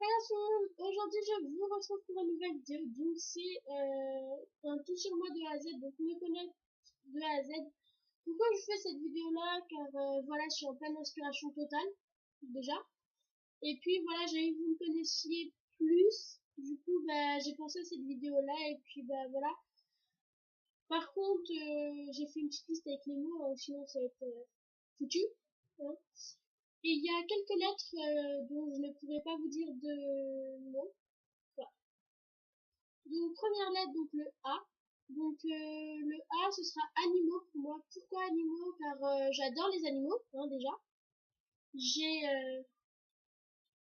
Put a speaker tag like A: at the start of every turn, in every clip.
A: Hello tout le monde, aujourd'hui je vous retrouve pour une nouvelle vidéo, donc c'est un tout sur moi de A à Z, donc me connaître de A à Z. Pourquoi je fais cette vidéo là? Car voilà, je suis en pleine inspiration totale, déjà. Et puis voilà, j'ai envie que vous me connaissiez plus, du coup bah, j'ai pensé à cette vidéo là, et puis bah voilà. Par contre, j'ai fait une petite liste avec les mots, sinon ça va être foutu, hein. Et il y a quelques lettres dont je ne pourrais pas vous dire de nom. Voilà. Donc première lettre, donc le A. Donc le A, ce sera animaux pour moi. Pourquoi animaux? Car j'adore les animaux, hein, déjà. J'ai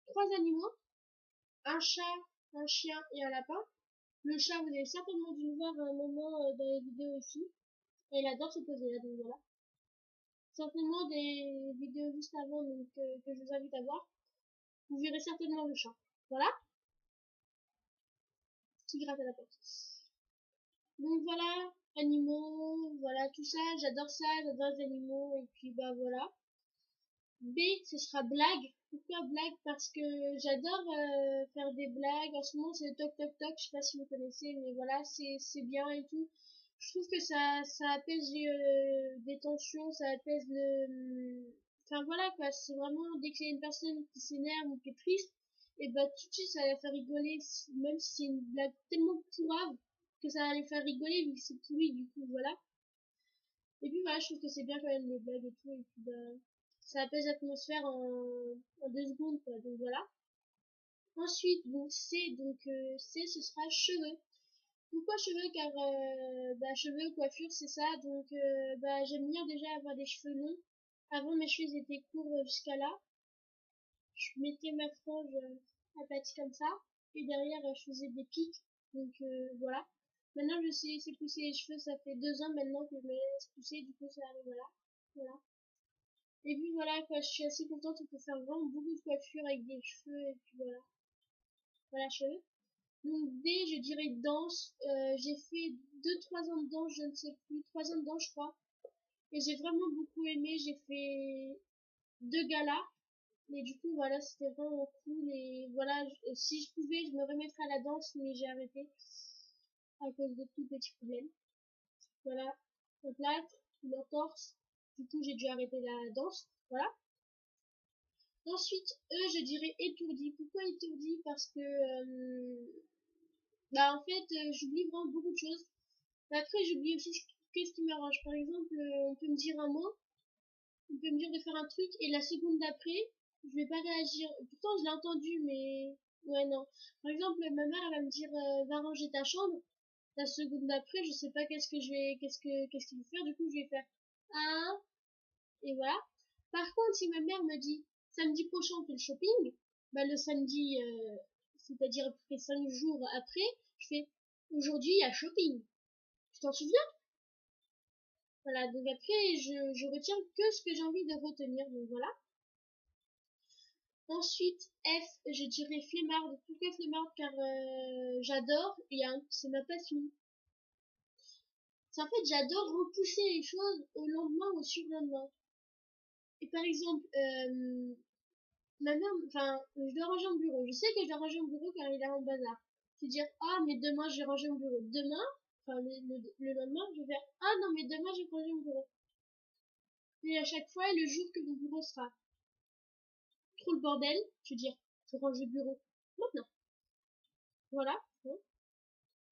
A: trois animaux, un chat, un chien et un lapin. Le chat, vous avez certainement dû le voir à un moment dans les vidéos ici. Et il adore se poser là, donc voilà. Certainement des vidéos juste avant donc, que je vous invite à voir. Vous verrez certainement le chat. Voilà, qui gratte à la porte. Donc voilà, animaux, voilà tout ça, j'adore les animaux, et puis bah voilà. B, ce sera blague. Pourquoi blague? Parce que j'adore faire des blagues. En ce moment, c'est le toc toc toc, je sais pas si vous connaissez, mais voilà, c'est bien et tout. Je trouve que ça apaise des tensions, ça apaise le. Enfin voilà quoi, c'est vraiment dès qu'il y a une personne qui s'énerve ou qui est triste, et bah tout de suite ça va la faire rigoler, même si c'est une blague tellement pourrave que ça va les faire rigoler vu que c'est pourri du coup, voilà. Et puis voilà, je trouve que c'est bien quand même les blagues et tout, et puis bah, ça apaise l'atmosphère en 2 secondes, quoi, donc voilà. Ensuite, donc C, ce sera cheveux. Pourquoi cheveux? Car bah, cheveux, coiffure, c'est ça, donc bah, j'aime bien déjà avoir des cheveux longs. Avant, mes cheveux ils étaient courts jusqu'à là. Je mettais ma frange aplatie comme ça, et derrière, je faisais des pics, donc voilà. Maintenant, je sais laisser pousser les cheveux, ça fait 2 ans maintenant que je me laisse pousser, du coup, ça arrive, voilà. Voilà. Et puis voilà, quoi, je suis assez contente, on peut faire vraiment beaucoup de coiffures avec des cheveux, et puis voilà. Voilà, cheveux. Donc D, je dirais danse. J'ai fait 2-3 ans de danse, je ne sais plus, 3 ans de danse, je crois. Et j'ai vraiment beaucoup aimé. J'ai fait 2 galas. Mais du coup, voilà, c'était vraiment cool. Et voilà, si je pouvais, je me remettrais à la danse, mais j'ai arrêté à cause de tout petits problèmes. Voilà, un plâtre, une entorse. Du coup, j'ai dû arrêter la danse. Voilà. Ensuite, je dirais étourdi. Pourquoi étourdi? Parce que, bah, en fait, j'oublie vraiment beaucoup de choses. Mais après, j'oublie aussi qu'est-ce qui m'arrange. Par exemple, on peut me dire un mot, on peut me dire de faire un truc, et la seconde d'après, je vais pas réagir. Pourtant, je l'ai entendu, mais ouais, non. Par exemple, ma mère, elle va me dire, va ranger ta chambre. La seconde d'après, je sais pas qu'est-ce qu'il veut faire. Du coup, je vais faire un, et voilà. Par contre, si ma mère me dit samedi prochain on fait le shopping, bah le samedi, c'est-à-dire à peu près 5 jours après, je fais aujourd'hui il y a shopping. Tu t'en souviens? Voilà, donc après je retiens que ce que j'ai envie de retenir, donc voilà. Ensuite, F, je dirais flemmarde. Pourquoi flemmarde? Car j'adore, c'est ma passion. C'est en fait, j'adore repousser les choses au lendemain ou au surlendemain. Et par exemple, ma mère, enfin, je dois ranger mon bureau. Je sais que je dois ranger mon bureau car il est en bazar. Je vais dire, ah, mais demain, je vais ranger mon bureau. Demain, enfin, le lendemain, je vais faire, ah non, mais demain, je vais ranger mon bureau. Et à chaque fois, le jour que mon bureau sera trop le bordel, je vais dire, je range le bureau maintenant. Voilà. Bon.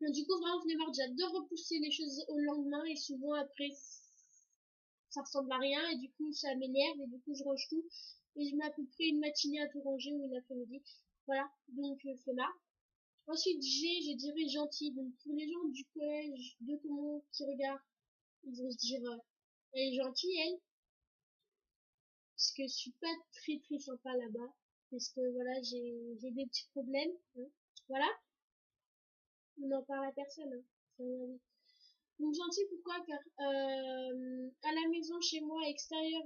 A: Donc, du coup, vraiment, flemmard, j'adore repousser les choses au lendemain et souvent après, ça ressemble à rien et du coup, ça m'énerve et du coup, je range tout. Et je mets à peu près une matinée à tout ranger ou une après-midi. Voilà. Donc, flemmard. Ensuite, je dirais gentil. Donc, pour les gens du collège, de comment qui regardent, ils vont se dire, elle est gentille, elle. Parce que je suis pas très très sympa là-bas. Parce que voilà, j'ai des petits problèmes, hein. Voilà. On n'en parle à personne, hein. C'est un avis. Donc, gentil, pourquoi? Car, à la maison, chez moi, à l'extérieur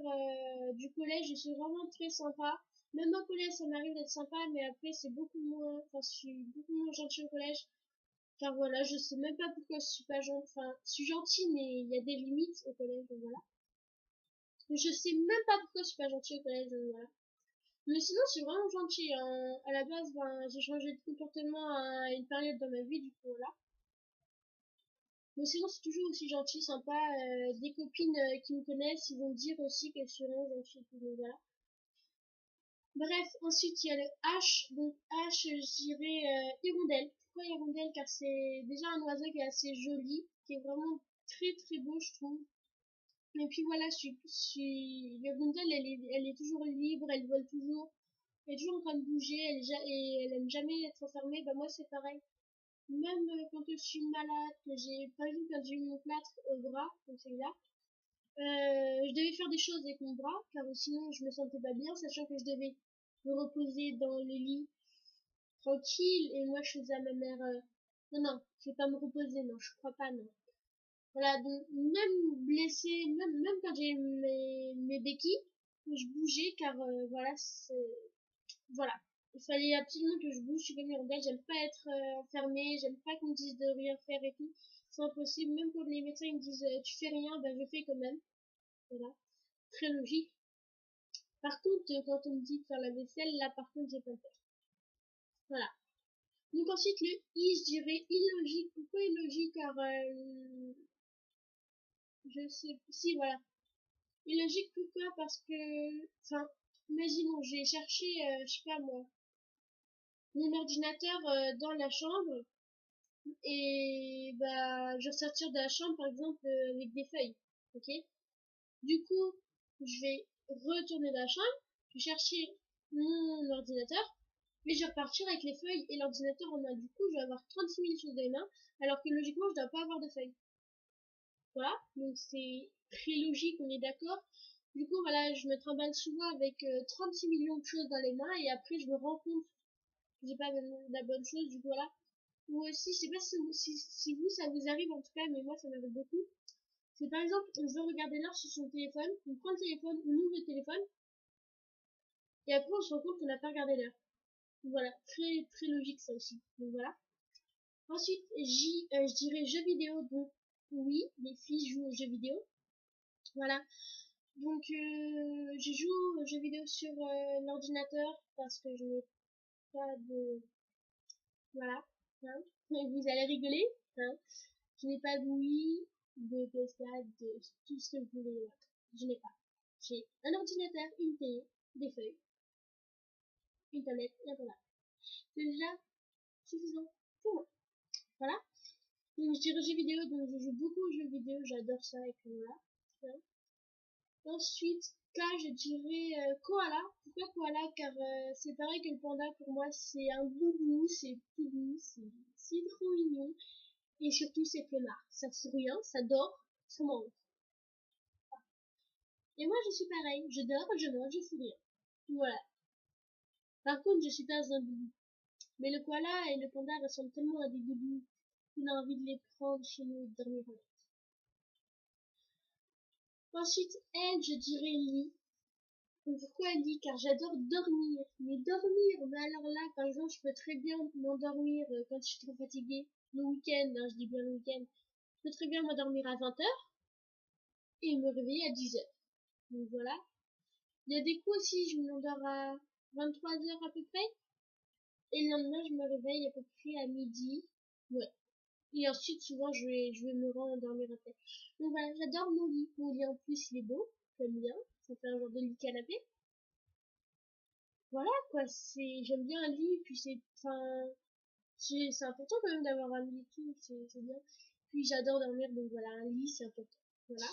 A: du collège, je suis vraiment très sympa. Même au collège, ça m'arrive d'être sympa, mais après, c'est beaucoup moins, enfin, je suis beaucoup moins gentille au collège. Car voilà, je sais même pas pourquoi je suis pas gentille. Enfin, je suis gentille, mais il y a des limites au collège, donc voilà. Je sais même pas pourquoi je suis pas gentille au collège, donc voilà. Mais sinon, c'est vraiment gentil, hein. À la base, ben, j'ai changé de comportement à une période dans ma vie, du coup, voilà. Mais sinon, c'est toujours aussi gentil, sympa. Des copines qui me connaissent, ils vont me dire aussi qu'elles sont vraiment gentilles. Donc voilà. Bref, ensuite, il y a le H. Donc H, je dirais hirondelle. Pourquoi hirondelle? Car c'est déjà un oiseau qui est assez joli, qui est vraiment très très beau, je trouve. Et puis voilà, hirondelle, elle est toujours libre, elle vole toujours. Elle est toujours en train de bouger, et elle aime jamais être enfermée. Bah moi, c'est pareil. Même quand je suis malade, par exemple, quand j'ai eu mon plâtre au bras, comme celui-là, je devais faire des choses avec mon bras, car sinon je me sentais pas bien, sachant que je devais me reposer dans le lit tranquille, et moi je faisais à ma mère, non, non, je vais pas me reposer, non, je crois pas, non. Voilà, donc même blessée, même quand j'ai mes béquilles, je bougeais, car voilà, voilà. Il fallait absolument que je bouge, je suis comme Miranda, j'aime pas être enfermée, j'aime pas qu'on me dise de rien faire et tout. C'est impossible, même quand les médecins ils me disent tu fais rien, ben je fais quand même. Voilà, très logique. Par contre, quand on me dit de faire la vaisselle, là par contre j'ai pas le faire. Voilà. Donc ensuite le I, je dirais illogique. Pourquoi illogique? Car je sais, si voilà. Illogique pourquoi? Parce que, enfin, imaginons, j'ai cherché, je sais pas moi, mon ordinateur dans la chambre. Et bah, je vais sortir de la chambre par exemple avec des feuilles, ok? Du coup, je vais retourner dans la chambre, je vais chercher mon ordinateur, mais je vais repartir avec les feuilles et l'ordinateur en main. Du coup, je vais avoir 36 000 choses dans les mains, alors que logiquement, je dois pas avoir de feuilles. Voilà, donc c'est très logique, on est d'accord. Du coup, voilà, je me trimballe souvent avec 36 millions de choses dans les mains et après, je me rends compte que j'ai pas la bonne chose. Du coup, voilà, ou aussi, je sais pas si vous, ça vous arrive en tout cas, mais moi, ça m'arrive beaucoup. C'est par exemple, on veut regarder l'heure sur son téléphone, on prend le téléphone, on ouvre le téléphone, et après, on se rend compte qu'on n'a pas regardé l'heure. Voilà, très, très logique ça aussi. Donc voilà. Ensuite, je dirais jeux vidéo. Donc, oui, les filles jouent aux jeux vidéo. Voilà. Donc, je joue aux jeux vidéo sur l'ordinateur parce que je n'ai pas de. Voilà. Hein. Vous allez rigoler. Hein. Je n'ai pas de Wii, de PS4, de tout ce que vous voulez. Je n'ai pas. J'ai un ordinateur, une télé, des feuilles, une tablette et un portable. C'est déjà suffisant pour moi. Voilà. Donc je dirais jeux vidéo, donc je joue beaucoup aux jeux vidéo, j'adore ça et puis voilà. Voilà. Ensuite, K, je dirais koala. Pourquoi koala? Car c'est pareil que le panda pour moi, c'est un boubou, c'est tout doux, c'est trop mignon. Et surtout, c'est flemmard. Ça fait rien, ça dort, ça mange. Et moi, je suis pareil. Je dors, je mange, je fais rien. Voilà. Par contre, je suis pas un doudou. Mais le koala et le panda ressemblent tellement à des doudous qu'on a envie de les prendre chez nous et de dormir avec. Ensuite, elle, je dirais lit. Pourquoi lit? Car j'adore dormir. Mais dormir, mais alors là, par exemple, je peux très bien m'endormir quand je suis trop fatiguée. Le week-end, hein, je dis bien le week-end. Je peux très bien m'endormir à 20h et me réveiller à 10h. Donc voilà. Il y a des coups aussi, je m'endors à 23h à peu près. Et le lendemain, je me réveille à peu près à midi. Ouais. Et ensuite, souvent, je vais me rendormir après. Donc voilà, j'adore mon lit. Mon lit en plus, il est beau. J'aime bien. Ça fait un genre de lit canapé. Voilà, quoi. J'aime bien un lit. Puis enfin, c'est important quand même d'avoir un lit et tout. C'est bien. Puis j'adore dormir. Donc voilà, un lit, c'est important. Voilà.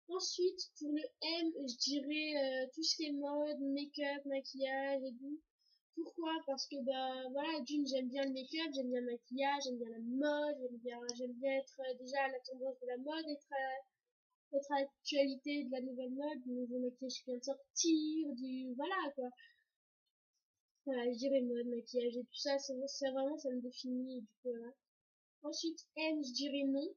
A: Ensuite, pour le M, je dirais tout ce qui est mode, make-up, maquillage et tout. Pourquoi? Parce que bah voilà, d'une j'aime bien le make-up, j'aime bien le maquillage, j'aime bien la mode, j'aime bien être déjà à la tendance de la mode, être à l'actualité de la nouvelle mode, du nouveau maquillage qui vient de sortir, voilà quoi. Voilà, je dirais mode, maquillage et tout ça, c'est vraiment ça me définit et du coup voilà. Ensuite, N, je dirais non.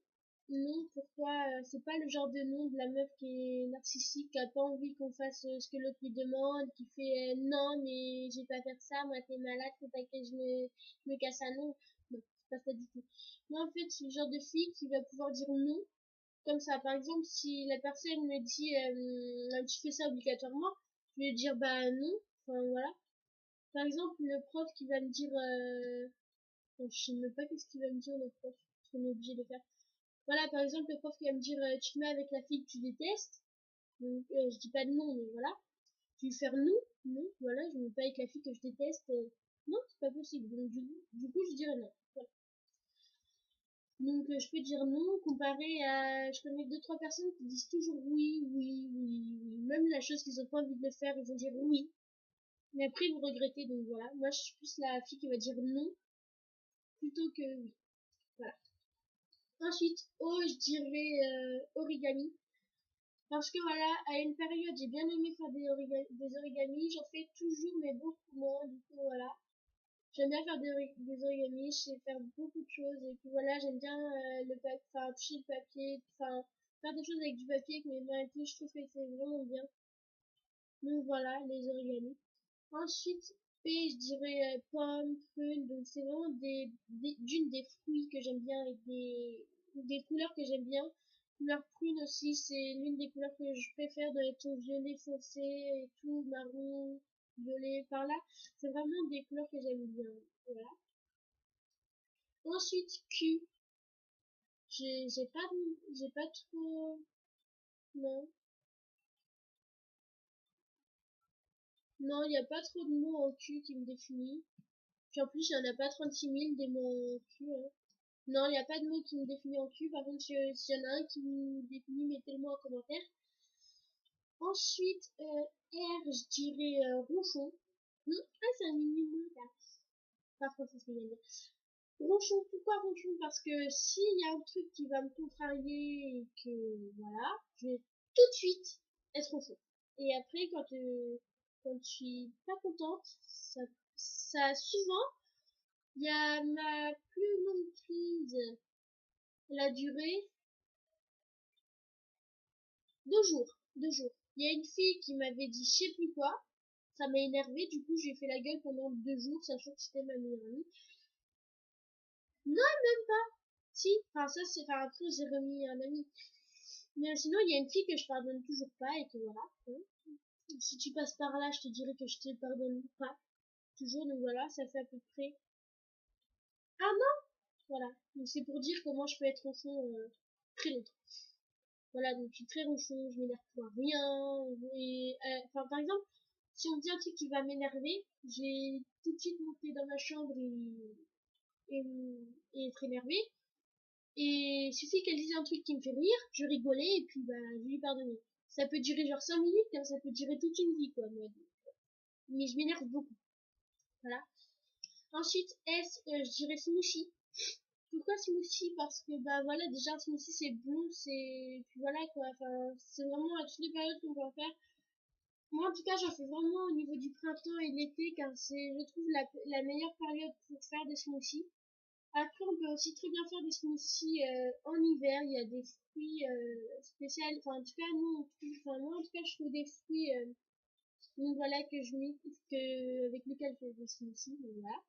A: Non, pourquoi? C'est pas le genre de nom de la meuf qui est narcissique, qui a pas envie qu'on fasse ce que l'autre lui demande, qui fait non, mais je vais pas faire ça, moi t'es malade, faut pas que je me casse un nom. Non, c'est pas ça du tout. Moi en fait, c'est le genre de fille qui va pouvoir dire non, comme ça. Par exemple, si la personne me dit tu fais ça obligatoirement, je vais dire bah non. Enfin, voilà. Par exemple, le prof qui va me dire, enfin, je sais même pas qu'est-ce qu'il va me dire, le prof, parce qu'on est obligé de faire. Voilà, par exemple, le prof qui va me dire, tu te mets avec la fille que tu détestes. Donc, je dis pas de nom, mais voilà. Tu veux faire non? Non, voilà, je me mets pas avec la fille que je déteste. Non, c'est pas possible. Donc, du coup, je dirais non. Voilà. Donc, je peux dire non, comparé à, je connais deux, trois personnes qui disent toujours oui, oui, oui, oui. Même la chose qu'ils ont pas envie de le faire, ils vont dire oui. Mais après, vous regrettez, donc voilà. Moi, je suis plus la fille qui va dire non, plutôt que oui. Voilà. Ensuite, je dirais origami. Parce que voilà, à une période, j'ai bien aimé faire des origamis. J'en fais toujours, mais beaucoup moins. Du coup, voilà. J'aime bien faire des origamis. Je sais faire beaucoup de choses. Et puis voilà, j'aime bien le papier, enfin, toucher le papier. Enfin, faire des choses avec du papier, avec mes mains et tout. Je trouve que c'est vraiment bien. Donc voilà, les origamis. Ensuite, P, je dirais pomme, prune. Donc c'est vraiment des fruits que j'aime bien et des couleurs que j'aime bien. Couleur prune aussi, c'est l'une des couleurs que je préfère dans les tons violet foncé et tout, marron, violet, par là. C'est vraiment des couleurs que j'aime bien. Voilà. Ensuite, Q. J'ai pas trop, non. Non, il n'y a pas trop de mots en Q qui me définit. Puis en plus, il n'y en a pas 36 000 des mots en Q, hein. Non, il n'y a pas de mot qui me définit en Q. Par contre, s'il y en a un qui me définit, mettez-le-moi en commentaire. Ensuite, R, je dirais ronchon. Ah, c'est un mini-mot, là. Pas français, ce que je viens de dire. Ronchon, pourquoi ronchon? Parce que s'il y a un truc qui va me contrarier et que, voilà, je vais tout de suite être ronchon. Et après, quand je suis pas contente, ça souvent, il y a ma plus longue crise. Elle a duré 2 jours. 2 jours. Il y a une fille qui m'avait dit je sais plus quoi. Ça m'a énervé. Du coup, j'ai fait la gueule pendant 2 jours, sachant que c'était ma meilleure amie. Non, même pas. Si. Enfin, ça, c'est, enfin, après, j'ai remis un ami. Mais sinon, il y a une fille que je pardonne toujours pas et que voilà. Hein. Si tu passes par là, je te dirais que je te pardonne pas. Toujours, donc voilà, ça fait à peu près un an. Voilà. Donc c'est pour dire comment je peux être enfant très longtemps. Voilà, donc je suis très ronchon, je m'énerve pour rien. Et, enfin, par exemple, si on me dit un truc qui va m'énerver, je vais tout de suite monter dans ma chambre et, et être énervée. Et il suffit qu'elle dise un truc qui me fait rire, je rigolais et puis bah, je lui pardonner. Ça peut durer genre 5 minutes, hein, ça peut durer toute une vie, quoi. Mais je m'énerve beaucoup. Voilà. Ensuite, S, je dirais smoothie. Pourquoi smoothie? Parce que bah voilà, déjà un smoothie c'est bon, c'est puis voilà quoi, enfin c'est vraiment à toutes les périodes qu'on peut en faire. Moi en tout cas j'en fais vraiment au niveau du printemps et de l'été car c'est je trouve la meilleure période pour faire des smoothies. Après on peut aussi très bien faire des smoothies en hiver, il y a des fruits spéciaux, enfin en tout cas nous on trouve, enfin moi en tout cas je trouve des fruits donc voilà que je mets avec lesquels je fais des smoothies, donc voilà.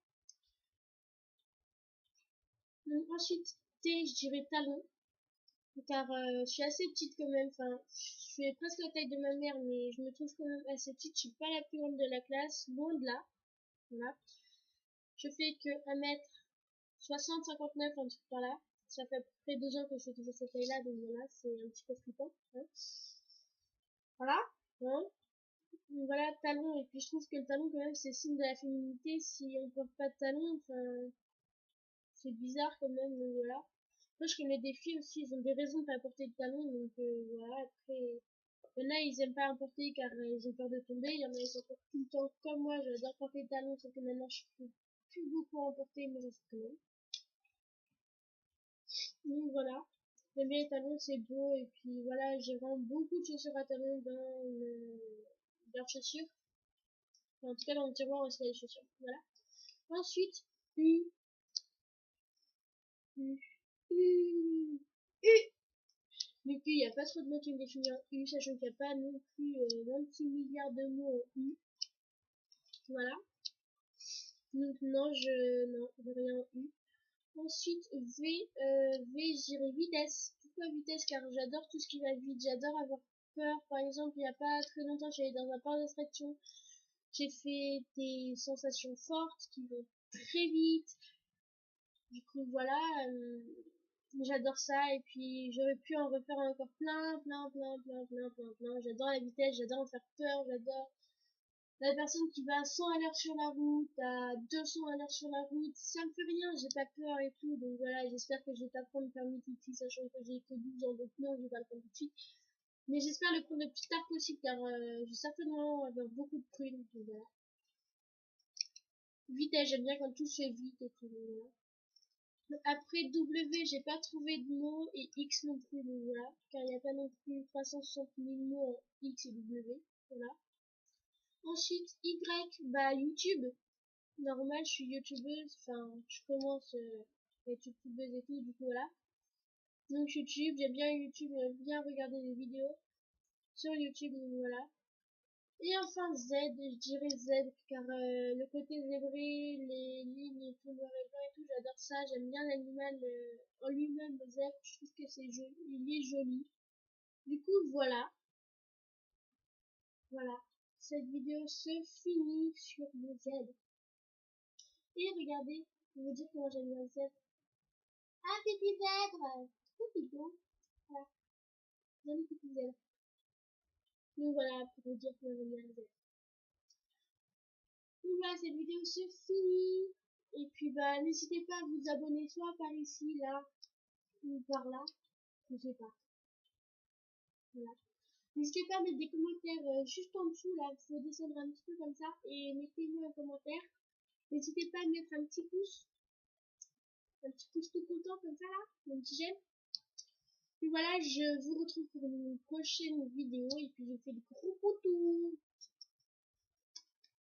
A: Donc ensuite T, je dirais talon. Car je suis assez petite quand même, enfin, je fais presque la taille de ma mère, mais je me trouve quand même assez petite, je suis pas la plus grande de la classe, loin de là, voilà. Je fais que 1m60, 59, un truc par là. Ça fait à peu près 2 ans que je fais toujours cette taille-là, donc voilà, c'est un petit peu flippant, hein. Voilà, hein. Donc voilà, talon, et puis je trouve que le talon quand même c'est signe de la féminité, si on porte pas de talon, enfin, c'est bizarre quand même, donc voilà. Moi, je connais des filles aussi, ils ont des raisons de pas porter de talons, donc voilà, après, il y en a, ils aiment pas en porter car ils ont peur de tomber, il y en a, ils en portent tout le temps, comme moi, j'adore porter des talons, sauf que maintenant, je peux plus beaucoup en porter, mais j'en fais quand même. Donc voilà, j'aime bien les talons, c'est beau, et puis voilà, j'ai vraiment beaucoup de chaussures à talons dans leurs chaussures. Enfin, en tout cas, dans le tiroir aussi, il y a des chaussures, voilà. Ensuite, U, U, U, U. Du coup, il n'y a pas trop de mots qui me définissent en U, sachant qu'il n'y a pas non plus 26 milliards de mots en U. Voilà. Donc non, je rien en U. Ensuite, V, je dirais vitesse. Pourquoi vitesse? Car j'adore tout ce qui va vite, j'adore avoir peur. Par exemple, il n'y a pas très longtemps, j'allais dans un parc d'attractions. J'ai fait des sensations fortes qui vont très vite. Du coup, voilà, j'adore ça. Et puis, j'aurais pu en refaire encore plein. J'adore la vitesse, j'adore en faire peur, j'adore la personne qui va à 100 à l'heure sur la route, à 200 à l'heure sur la route. Ça me fait rien, j'ai pas peur et tout. Donc voilà, j'espère que je vais pas prendre le permis tout de suite, sachant que j'ai que 12 ans. Donc non, je vais pas le prendre tout de suite. Mais j'espère le prendre le plus tard possible, car je vais certainement avoir beaucoup de prunes. Donc voilà. Vitesse, j'aime bien quand tout se fait vite et tout. Voilà. Après W, j'ai pas trouvé de mots et X non plus, donc voilà, car il n'y a pas non plus 360 000 mots en X et W, voilà. Ensuite, Y, bah YouTube, normal, je suis youtubeuse, enfin, je commence à être youtubeuse et tout, du coup voilà. Donc YouTube, j'aime bien YouTube, j'aime bien regarder des vidéos sur YouTube, donc voilà. Et enfin Z, je dirais Z, car le côté zébré, les lignes et tout, noir et blanc et tout, j'adore ça, j'aime bien l'animal en lui-même, le zèbre, je trouve que c'est joli, il est joli. Du coup, voilà, voilà, cette vidéo se finit sur le Z. Et regardez, pour vous dire comment j'aime bien le zèbre. Ah, petit zèbre, tout mignon, voilà, joli petit zèbre. Donc voilà, pour vous dire comment j'aime bien le zèbre. Donc voilà, cette vidéo se finit. Et puis bah n'hésitez pas à vous abonner soit par ici, là, ou par là, je sais pas. Voilà. N'hésitez pas à mettre des commentaires juste en dessous, là, il faut descendre un petit peu comme ça, et mettez-moi un commentaire. N'hésitez pas à mettre un petit pouce tout content comme ça là, un petit j'aime. Et voilà, je vous retrouve pour une prochaine vidéo, et puis je vous fais de gros bisous.